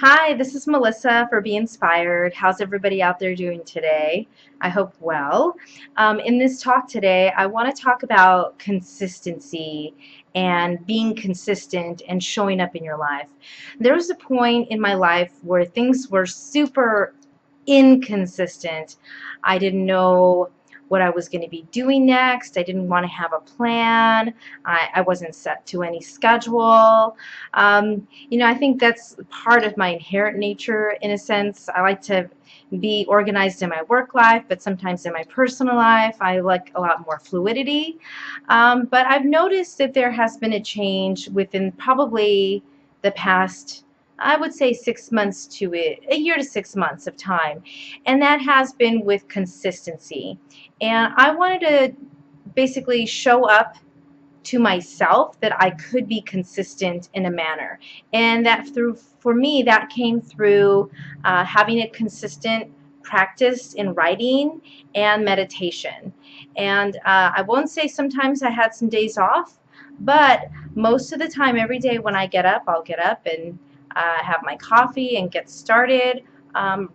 Hi, this is Melissa for BeEnspired. How's everybody out there doing today? I hope well. In this talk today, I want to talk about consistency and being consistent and showing up in your life. There was a point in my life where things were super inconsistent. I didn't know what I was going to be doing next. I didn't want to have a plan. I wasn't set to any schedule. I think that's part of my inherent nature in a sense. I like to be organized in my work life, but sometimes in my personal life, I like a lot more fluidity. But I've noticed that there has been a change within probably the past, I would say 6 months to a year to 6 months of time. And that has been with consistency. And I wanted to basically show up to myself that I could be consistent in a manner. And that for me, that came through having a consistent practice in writing and meditation. And I won't say sometimes I had some days off, but most of the time, every day when I get up, I'll get up and have my coffee and get started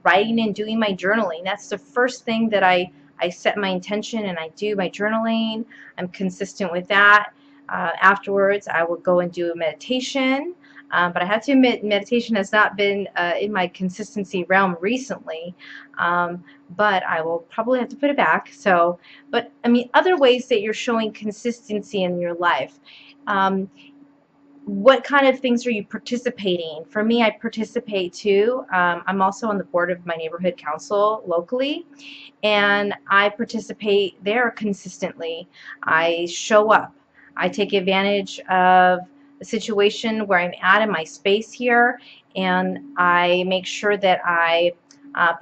writing and doing my journaling. That's the first thing that I set my intention and I do my journaling. I'm consistent with that. Afterwards, I will go and do a meditation. But I have to admit, meditation has not been in my consistency realm recently. But I will probably have to put it back. But I mean, other ways that you're showing consistency in your life. What kind of things are you participating? For me, I participate too. I'm also on the board of my neighborhood council locally, and I participate there consistently. I show up. I take advantage of the situation where I'm at in my space here, and I make sure that I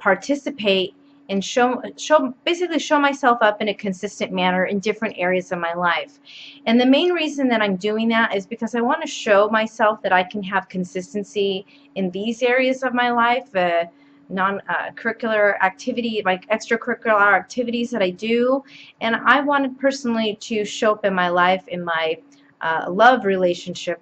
participate and basically show myself up in a consistent manner in different areas of my life. And the main reason that I'm doing that is because I want to show myself that I can have consistency in these areas of my life, non-curricular activity, like extracurricular activities that I do. And I wanted personally to show up in my life, in my love relationship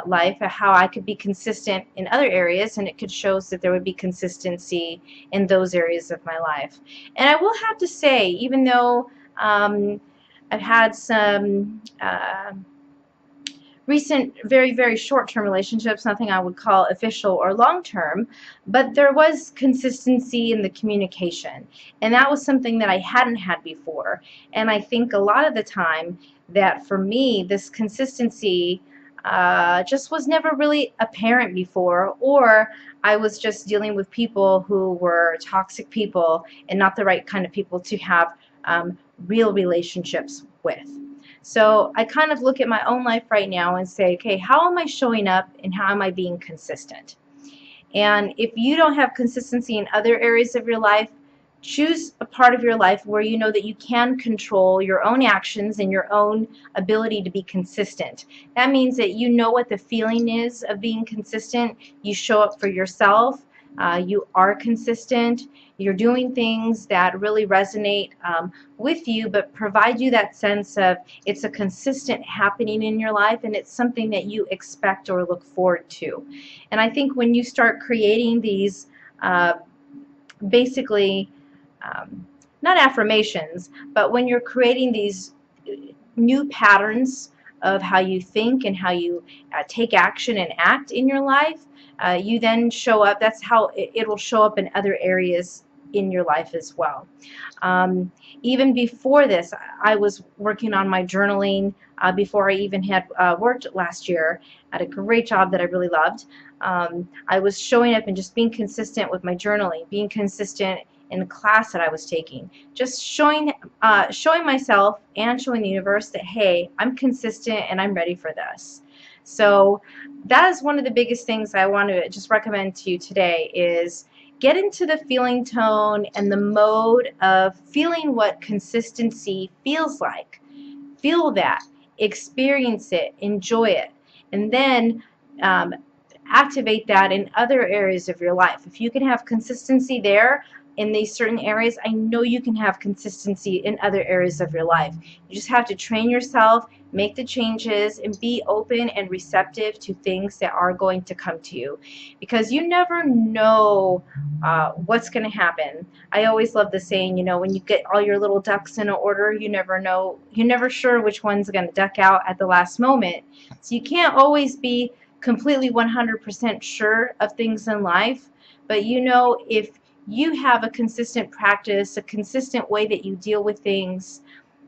life, how I could be consistent in other areas, and it could show that there would be consistency in those areas of my life. And I will have to say, even though I've had some recent, very, very short-term relationships, nothing I would call official or long-term, but there was consistency in the communication. And that was something that I hadn't had before. And I think a lot of the time that for me, this consistency just was never really apparent before, or I was just dealing with people who were toxic people and not the right kind of people to have real relationships with. So I kind of look at my own life right now and say, okay, how am I showing up and how am I being consistent? And if you don't have consistency in other areas of your life, choose a part of your life where you know that you can control your own actions and your own ability to be consistent. That means that you know what the feeling is of being consistent. You show up for yourself. You are consistent. You're doing things that really resonate with you, but provide you that sense of it's a consistent happening in your life and it's something that you expect or look forward to. And I think when you start creating these basically not affirmations, but when you're creating these new patterns of how you think and how you take action and act in your life, you then show up. That's how it will show up in other areas in your life as well. Even before this, I was working on my journaling before I even had worked last year at a great job that I really loved. I was showing up and just being consistent with my journaling, being consistent in the class that I was taking, just showing myself and showing the universe that, hey, I'm consistent and I'm ready for this. So that is one of the biggest things I want to just recommend to you today is get into the feeling tone and the mode of feeling what consistency feels like. Feel that, experience it, enjoy it, and then activate that in other areas of your life. If you can have consistency there in these certain areas, I know you can have consistency in other areas of your life. You just have to train yourself, make the changes, and be open and receptive to things that are going to come to you, because you never know what's going to happen. I always love the saying, you know, when you get all your little ducks in order, you never know, you're never sure which one's going to duck out at the last moment. So you can't always be completely 100% sure of things in life, but you know, if you have a consistent practice, a consistent way that you deal with things,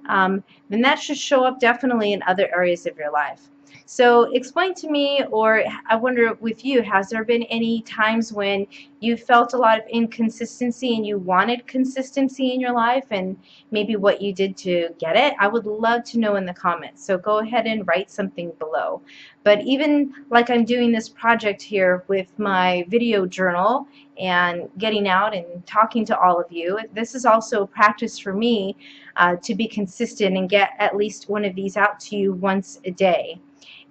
then that should show up definitely in other areas of your life. So explain to me, or I wonder with you, has there been any times when you felt a lot of inconsistency and you wanted consistency in your life, and maybe what you did to get it? I would love to know in the comments. So go ahead and write something below. But even like I'm doing this project here with my video journal and getting out and talking to all of you, this is also a practice for me to be consistent and get at least one of these out to you once a day.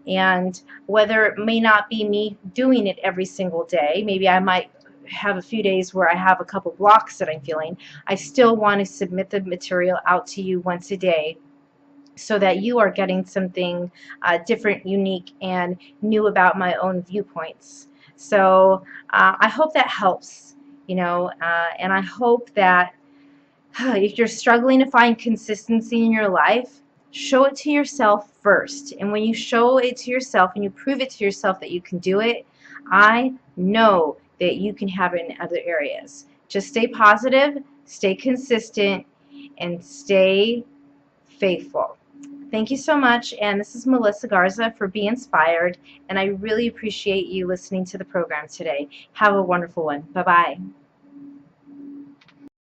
And whether it may not be me doing it every single day, maybe I might have a few days where I have a couple blocks that I'm feeling, I still want to submit the material out to you once a day so that you are getting something different, unique, and new about my own viewpoints. So I hope that helps, you know, and I hope that if you're struggling to find consistency in your life, show it to yourself first. And when you show it to yourself and you prove it to yourself that you can do it, I know that you can have it in other areas. Just stay positive, stay consistent, and stay faithful. Thank you so much. And this is Melissa Garza for Be Inspired. And I really appreciate you listening to the program today. Have a wonderful one. Bye-bye.